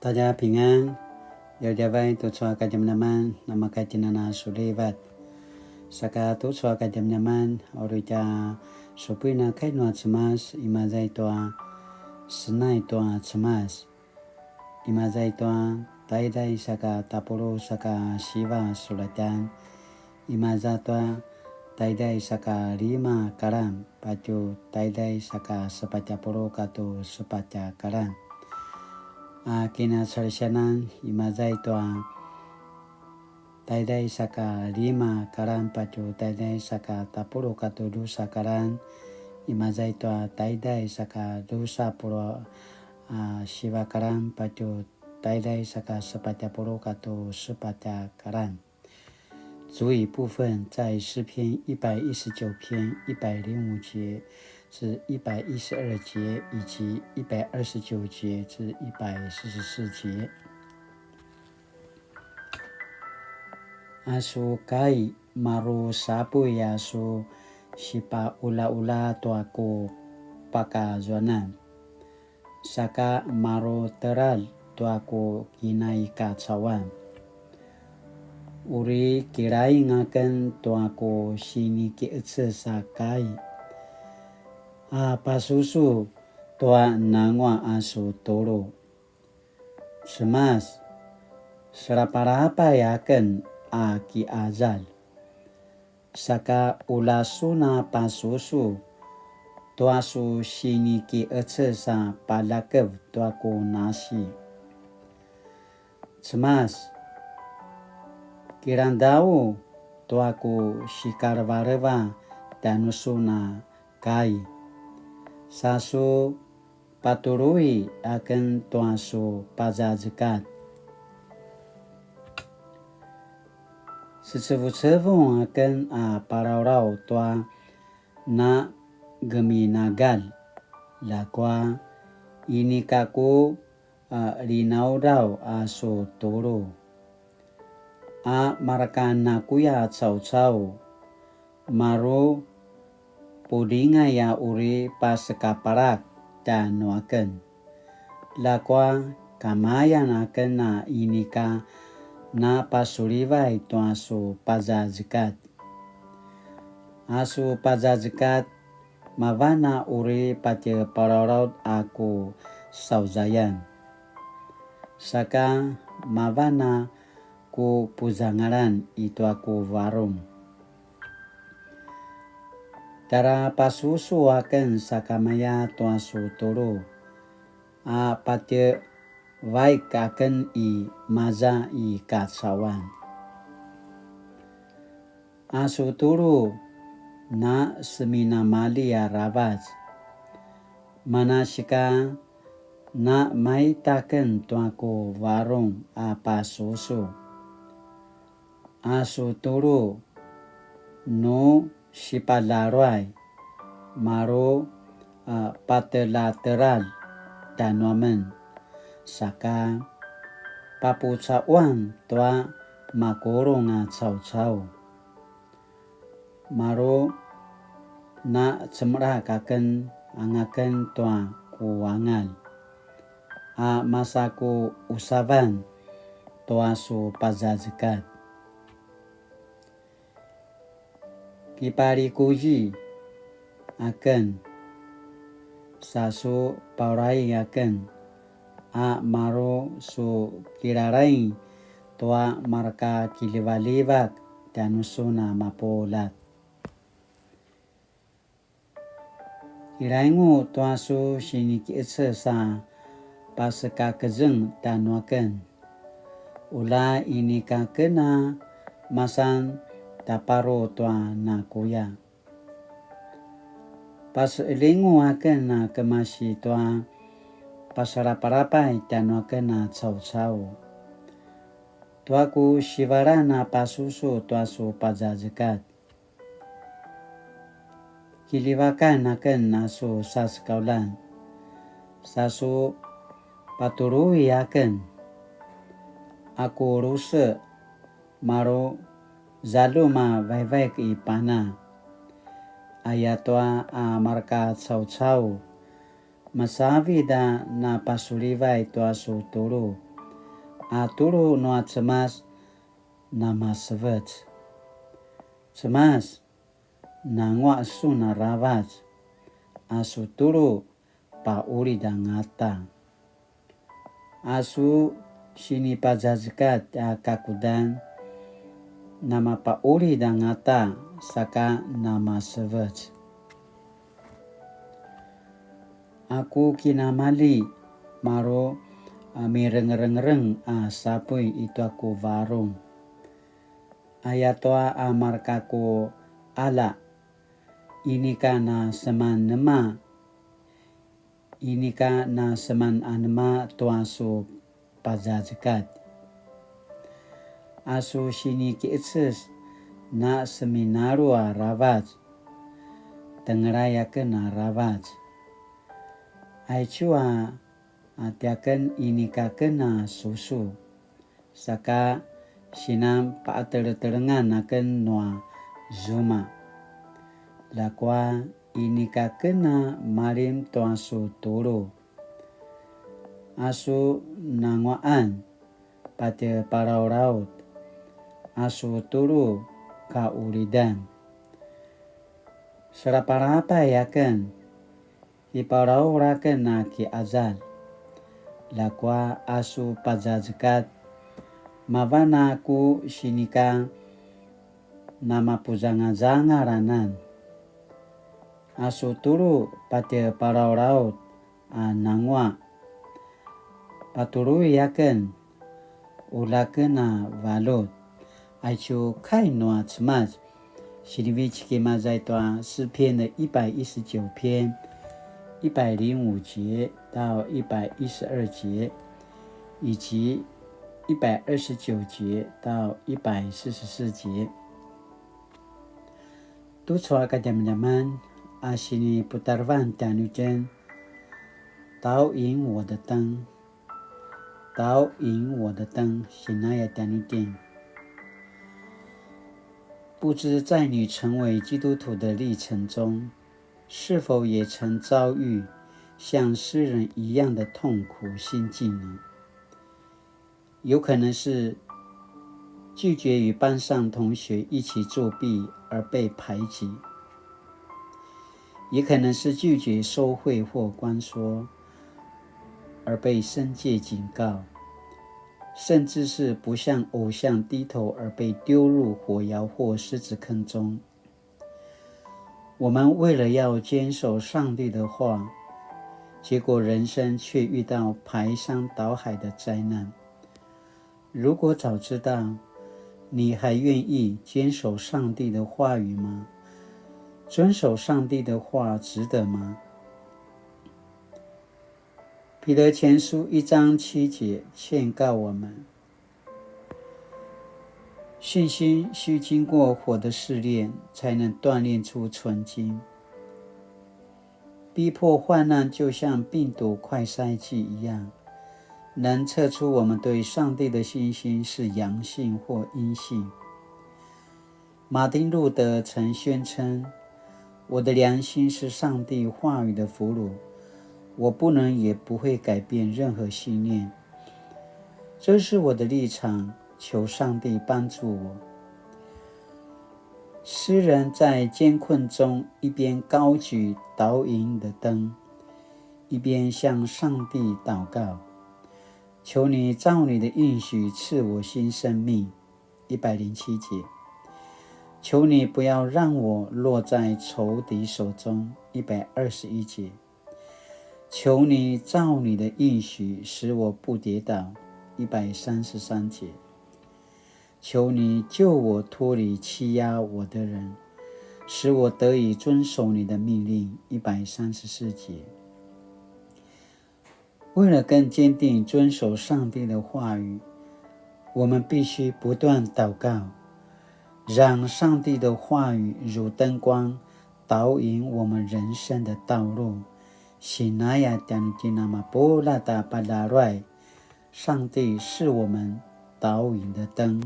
大家平安，有家外读书个jam naman nama kajinana sulivat. Saka tu suaka jam naman oruja supina kainua cemas imazai toa senai toa cemas. Imazai toa taidai saka tapuru saka shiva sulatan. Imaza toa taidai saka 5 karam pacu taidai saka sepacapuru katu sepaca karam. Kina sarsanan imazai toa taidai saka 5 karan pacu taidai saka tapuru katu dusa karan imazai toa taidai saka dusa puro shiva karan pacu taidai saka sepacapuru katu sepaca karan。主语部分在诗篇119篇105节至112节以及129节至144节。Asu kai maru sapu yasu sipa ula-ula tuaku paka zonan. Saka maru teral tuaku kinai kacawan. Uri kirai ngaken tuaku sini ki etse sakai. Pasusu tua nangwa asu toro. Semas serapa-rapa yaken ki azal. Saka ulasuna pasusu tuasu sini ki etse sa palakev tuaku nasi. Semas kirandau tuaku shikarvareva danusuna kai. Sasu paturui akan tuasu pazazikat. Sesevu-sevu akan parau-rau tua na geminagal. Lakwa ini kaku rinaurau asu toro. Marakan nakuya cau-cau maru pudinga ya uri pasekaparak dan nuaken. Lakwa kamayan akan na inika na pasulivai tu asu pazazikat. Asu pazazikat mavana uri pati pararaut aku sauzayan. Saka mavana ku puzangaran itu aku warung. Tara pasusu akan sakamaya tuasu toro. Pati baik akan maza kacawan. Asu toro na semina malia ravaz. Manasika na maitaken tuaku warung pasusu. Asu toro no sipalaruai maru patelateral danuamen. Saka papucauan tua makurung cau-cau. Maru na cemra kaken angaken tua kuangal. Masaku usaban tua su pazazikat. Kipari kuji akan sasu paurai akan maru su kirarai tua marka kilivalivak dan usuna mapolat. Kiraingu tua su siniki etse sa paseka kezeng dan waken. Ula ini kakena masan taparo tua nakuya. Pas elingu akan na kemasi tua pasarapa-rapai dan akan na cau-cau. Tuaku shivarana pasusu tuasu pazazikat. Kilivakan akan nasu saskaulan. Sasu paturui akan. Aku rusa maru zaluma vai-vai ke ipana. Ayatoa marka cau-cau. Masavi da na pasulivai toa su toro. Aturu no cemas nama sevet. Cemas nangwa suna ravat. Asu turu pa uri dan ngata. Asu sini pajazkat kakudan nama pa uri dan ngata saka nama sevet. Aku kinamali maro mireng-reng sapui itu aku varung. Ayatoa amarkaku ala ini kana seman nema. Ini kana seman anema tuasu pajazkat. Asu sini kiitses na seminaru ravat. Tengeraya kena ravat. Aichua atiakan ini kena susu. Saka sinam paater-terengan akan noa zuma. Lakwa ini kena marim tuasu turu. Asu nangwaan pada parau-raut. Asu turu ka uridan. Serapa-rapa yakan. Iparau raken na ki azal. Lakwa asu pajazkat. Mavana ku sinika nama puzanga-zanga ranan. Asu turu pada parau raut nangwa. Paturu yaken. Ulaken na valot. Aichu kai noa cemas. Shirivichi kimazai toa 诗篇的119篇。105节到112节，以及129节到144节。读出个teman-teman，sini putarvan tanujen，导引我的灯，导引我的灯，sinaya tanujen。不知在你成为基督徒的历程中，是否也曾遭遇像诗人一样的痛苦心境呢？有可能是拒绝与班上同学一起作弊而被排挤，也可能是拒绝收贿或关说而被申诫警告，甚至是不向偶像低头而被丢入火窑或狮子坑中。我们为了要坚守上帝的话，结果人生却遇到排山倒海的灾难。如果早知道，你还愿意坚守上帝的话语吗？遵守上帝的话值得吗？彼得前书1章7节劝告我们，信心需经过火的试炼，才能锻炼出纯金。逼迫患难就像病毒快筛剂一样，能测出我们对上帝的信心是阳性或阴性。马丁路德曾宣称，我的良心是上帝话语的俘虏，我不能也不会改变任何信念。这是我的立场，求上帝帮助我。诗人在艰困中一边高举导引的灯，一边向上帝祷告，求你照你的应许赐我新生命。107节，求你不要让我落在仇敌手中。121节，求你照你的应许使我不跌倒。133节，求你救我脱离欺压我的人，使我得以遵守你的命令。134节，为了更坚定遵守上帝的话语，我们必须不断祷告，让上帝的话语如灯光导引我们人生的道路。上帝是我们导引的灯。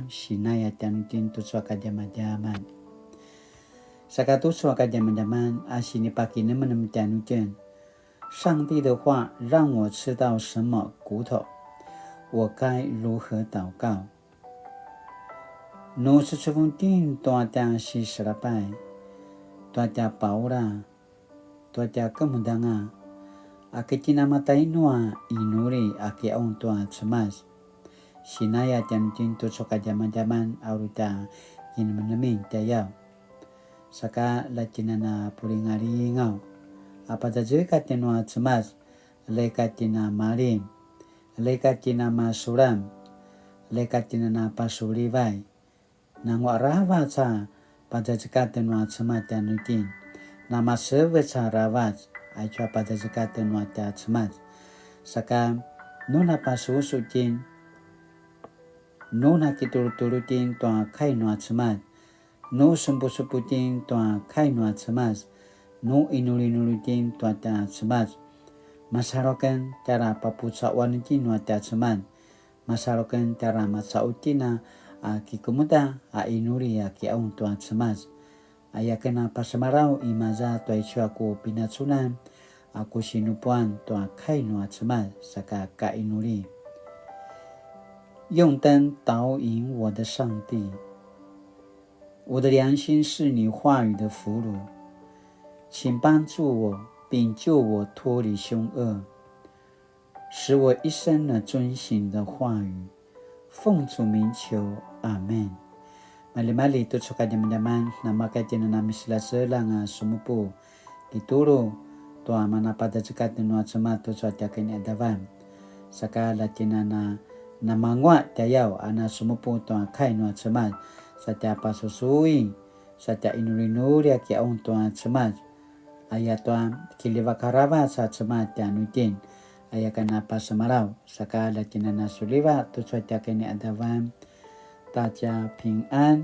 上帝的话让我吃到什么骨头，我该如何祷告？努是吹风顶大家是十来拜，大家包啦，大家根本当啊，阿给今那么大一诺伊努力阿给ông tua cemas，sinaya jantin tu soka zaman-zaman aruta in menemin tayau，saka latinana puringari ngau，apa saja katinua cemas，le katina malim，le katina masuram，le katina na pasulivai。Nang warawa sa pajajikatan wa cemat dan nutin nama sebesar rawat aja pajajikatan wa ta cemat saka nuna pasusutin nuna kitur-turutin tua kai no cemat no sempu-semputin tua kai no cemat no inuli-nulitin tua ta cemat masarokan cara papusa wanitin wa ta cemat masarokan cara masautina ki kumuta a inuri ya ki aun tuan cemas aya kena pasamarau imaza tuai aku pinatsunan aku sinupuan tuan kai no cemas saka ka inuri 用灯导引我的上帝，我的良心是你话语的俘虏，请帮助我并救我脱离凶恶，使我一生的遵行的话语。奉主名求，阿门。Mali-mali tu suka jaman-jaman nama kajian nami sila selang sumupu dituru tua mana pada cekat nua cema tu suatia kini adavan saka latinana nama nguat tayau ana sumupu tua kai nua cema satia pasusui satia inuri-nuri aki aun tua cema ayat tua kiliva karava sa cema tia nutin ayakan apa semarau saka latinana suliva tu suatia kini adavan大家平安。